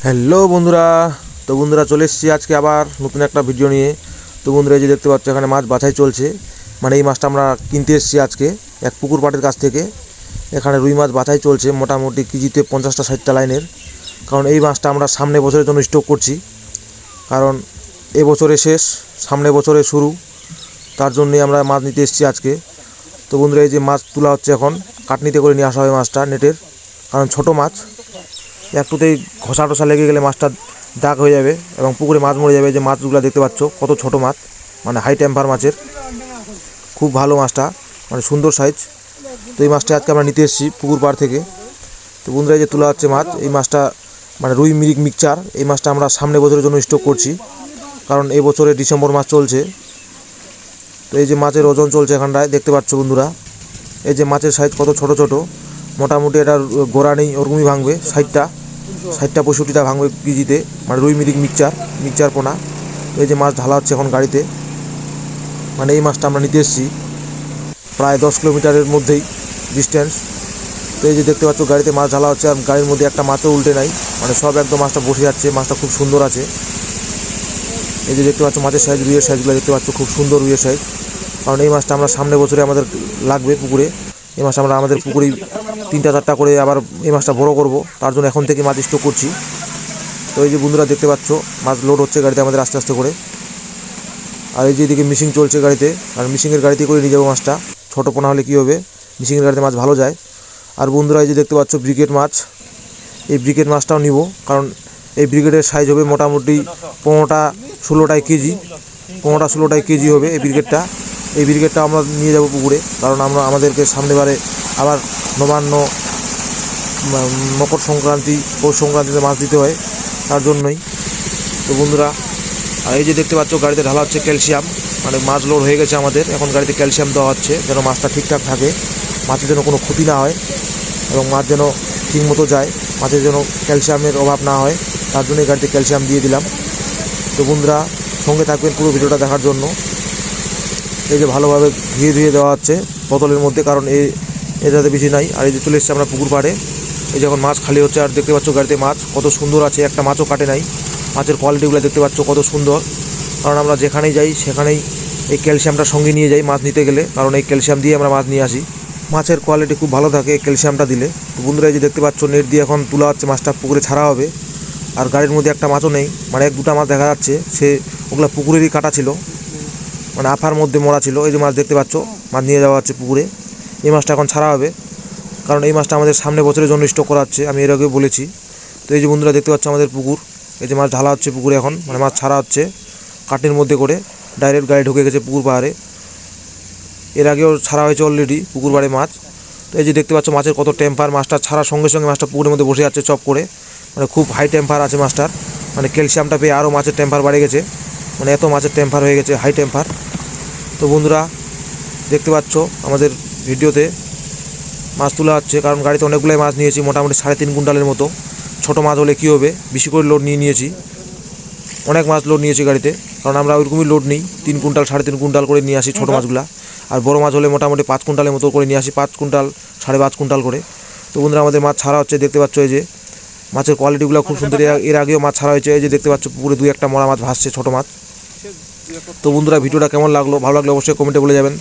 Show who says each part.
Speaker 1: Hello বন্ধুরা, তো বন্ধুরা চলে এসেছি আজকে আবার নতুন একটা ভিডিও নিয়ে। তো বন্ধুরা এই যে দেখতে পাচ্ছ এখানে মাছ বাছাই চলছে, মানে এই মাছটা আমরা কিনতে এসেছি আজকে এক পুকুর পাড়ের কাছ থেকে। এখানে রুই মাছ বাছাই চলছে মোটামুটি কেজিতে 50-60টা লাইনের, কারণ এই মাছটা আমরা সামনে বছরের জন্য স্টক করছি, কারণ এবছরে শেষ সামনে বছরে শুরু, তার জন্যই আমরা মাছ নিতে এসেছি আজকে। তো বন্ধুরা এই যে মাছ তোলা হচ্ছে, এখন কাটনিতে করে নিয়ে আসা হয় মাছটা নেটের, কারণ ছোট মাছ একটুতেই ঘষা টসা লেগে গেলে মাছটা দাগ হয়ে যাবে এবং পুকুরে মাছ মরে যাবে। যে মাছগুলো দেখতে পাচ্ছ কত ছোট মাছ, মানে হাই টেম্পার মাছের, খুব ভালো মাছটা, মানে সুন্দর সাইজ। তো এই মাছটা আজকে আমরা নিতে এসেছি পুকুর পাড় থেকে। তো বন্ধুরা এই যে তোলা হচ্ছে মাছ, এই মাছটা মানে রুই মিরিক মিক্সচার, এই মাছটা আমরা সামনে বছরের জন্য স্টক করছি, কারণ এই বছরে ডিসেম্বর মাস চলছে। তো এই যে মাছের ওজন চলছে এখানটায় দেখতে পাচ্ছ বন্ধুরা, এই যে মাছের সাইজ কত ছোট ছোট, মোটামুটি এটার গোড়া নেই ওরকমই ভাঙবে 60টা 65টা ভাঙবে কেজিতে, মানে রুই মিরিক মিক্সচার পোনা। এই যে মাছ ঢালা হচ্ছে এখন গাড়িতে, মানে এই মাছটা আমরা নিতে এসেছি প্রায় 10 কিলোমিটারের মধ্যেই ডিস্টেন্স। তো এই যে দেখতে পাচ্ছ গাড়িতে মাছ ঢালা হচ্ছে, আর গাড়ির মধ্যে একটা মাছও উল্টে নাই, মানে সব একদম মাছটা বসে যাচ্ছে। মাছটা খুব সুন্দর আছে, এই যে দেখতে পাচ্ছ মাছের সাইজ, রুইয়ের সাইজগুলো দেখতে পাচ্ছ, খুব সুন্দর রুইয়ের সাইজ। কারণ এই মাছটা আমরা সামনে বছরে আমাদের লাগবে পুকুরে, এই মাছটা আমরা আমাদের পুকুরেই 3-4টা করে আবার এই মাছটা বড় করব, তার জন্য এখন থেকে মাছ স্টক করছি। তো এই যে বন্ধুরা দেখতে পাচ্ছ মাছ লোড হচ্ছে গাড়িতে আমাদের আস্তে আস্তে করে, আর এই যে এদিকে মিশিং চলছে গাড়িতে, আর মিশিংয়ের গাড়িতে করে নিয়ে যাবো মাছটা। ছোটো পোনা হলে কী হবে, মিশিংয়ের গাড়িতে মাছ ভালো যায়। আর বন্ধুরা এই যে দেখতে পাচ্ছ ব্রিগেড মাছ, এই ব্রিগেড মাছটাও নিব, কারণ এই ব্রিগেডের সাইজ হবে মোটামুটি 15-16টাই কেজি, 15-16টাই কেজি হবে এই ব্রিগেডটা। এই ব্রিগেডটা আমরা নিয়ে যাব পুকুরে, কারণ আমাদেরকে সামনেবারে আবার নবান্ন, মকর সংক্রান্তি, পৌষ সংক্রান্তিতে মাছ দিতে হয়, তার জন্যই। তো বন্ধুরা আর এই যে দেখতে পাচ্ছ গাড়িতে ঢালা হচ্ছে ক্যালসিয়াম, মানে মাছ লোড হয়ে গেছে আমাদের, এখন গাড়িতে ক্যালসিয়াম দেওয়া হচ্ছে যেন মাছটা ঠিকঠাক থাকে, মাছের যেন কোনো ক্ষতি না হয় এবং মাছ যেন ঠিকমতো যায়, মাছের যেন ক্যালসিয়ামের অভাব না হয়, তার জন্যই গাড়িতে ক্যালসিয়াম দিয়ে দিলাম। তো বন্ধুরা সঙ্গে থাকবেন পুরো ভিডিওটা দেখার জন্য। এই যে ভালোভাবে ধুয়ে দেওয়া হচ্ছে বোতলের মধ্যে, কারণ এটাতে বেশি নাই। আর এই যে চলে এসেছে আমরা পুকুর পাড়ে, এই যখন মাছ খালি হচ্ছে, আর দেখতে পাচ্ছ গাড়িতে মাছ কত সুন্দর আছে, একটা মাছও কাটে নাই। মাছের কোয়ালিটিগুলো দেখতে পাচ্ছ কত সুন্দর, কারণ আমরা যেখানেই যাই সেখানেই এই ক্যালসিয়ামটা সঙ্গে নিয়ে যাই মাছ নিতে গেলে, কারণ এই ক্যালসিয়াম দিয়ে আমরা মাছ নিয়ে আসি, মাছের কোয়ালিটি খুব ভালো থাকে ক্যালসিয়ামটা দিলে। তো বন্ধুরা এই যে দেখতে পাচ্ছ নেট দিয়ে এখন তোলা হচ্ছে, মাছটা পুকুরে ছাড়া হবে। আর গাড়ির মধ্যে একটা মাছও নেই, মানে 1-2টা মাছ দেখা যাচ্ছে, ওগুলো পুকুরেরই কাটা ছিল, মানে আফার মধ্যে মরা ছিল। এই যে মাছ দেখতে পাচ্ছ, মাছ নিয়ে যাওয়া হচ্ছে পুকুরে, এই মাছটা এখন ছাড়া হবে, কারণ এই মাছটা আমাদের সামনে বছরের জন্য স্টক করা হচ্ছে, আমি এর আগেও বলেছি। তো এই যে বন্ধুরা দেখতে পাচ্ছ আমাদের পুকুর, এই যে মাছ ঢালা হচ্ছে পুকুরে এখন, মানে মাছ ছাড়া হচ্ছে কাটির মধ্যে করে, ডাইরেক্ট গাড়ি ঢুকে গেছে পুকুর পাহাড়ে, এর আগেও ছাড়া হয়েছে অলরেডি পুকুর পাড়ে মাছ। তো এই যে দেখতে পাচ্ছ মাছের কত টেম্পার, মাছটা ছাড়ার সঙ্গে সঙ্গে মাছটা পুকুরের মধ্যে বসে যাচ্ছে চপ করে, মানে খুব হাই টেম্পার আছে মাছটার, মানে ক্যালসিয়ামটা পেয়ে আরও মাছের টেম্পার বাড়ে গেছে, মানে এত মাছের টেম্পার হয়ে গেছে, হাই টেম্পার। তো বন্ধুরা দেখতে পাচ্ছ আমাদের ভিডিওতে মাছ তোলা হচ্ছে, কারণ গাড়িতে অনেকগুলোই মাছ নিয়েছি, মোটামুটি 3.5 কুইন্টালের মতো। ছোটো মাছ হলে কী হবে, বেশি করে লোড নিয়েছি, অনেক মাছ লোড নিয়েছি গাড়িতে, কারণ আমরা ওইরকমই লোড নিই, 3 কুইন্টাল 3.5 কুইন্টাল করে নিয়ে আসি ছোটো মাছগুলা। আর বড়ো মাছ হলে মোটামুটি 5 কুইন্টালের মতো করে নিয়ে আসি, 5 কুইন্টাল 5.5 কুইন্টাল করে। তো বন্ধুরা আমাদের মাছ ছাড়া হচ্ছে, দেখতে পাচ্ছ এই যে মাছের কোয়ালিটিগুলো খুব সুন্দর, এর আগেও মাছ ছাড়া হয়েছে। এই যে দেখতে পাচ্ছ পুকুরে 2-1টা মরা মাছ ভাসছে, ছোটো মাছ। তো বন্ধুরা ভিডিওটা কেমন লাগলো, ভালো লাগলে অবশ্যই কমেন্টে বলে যাবেন।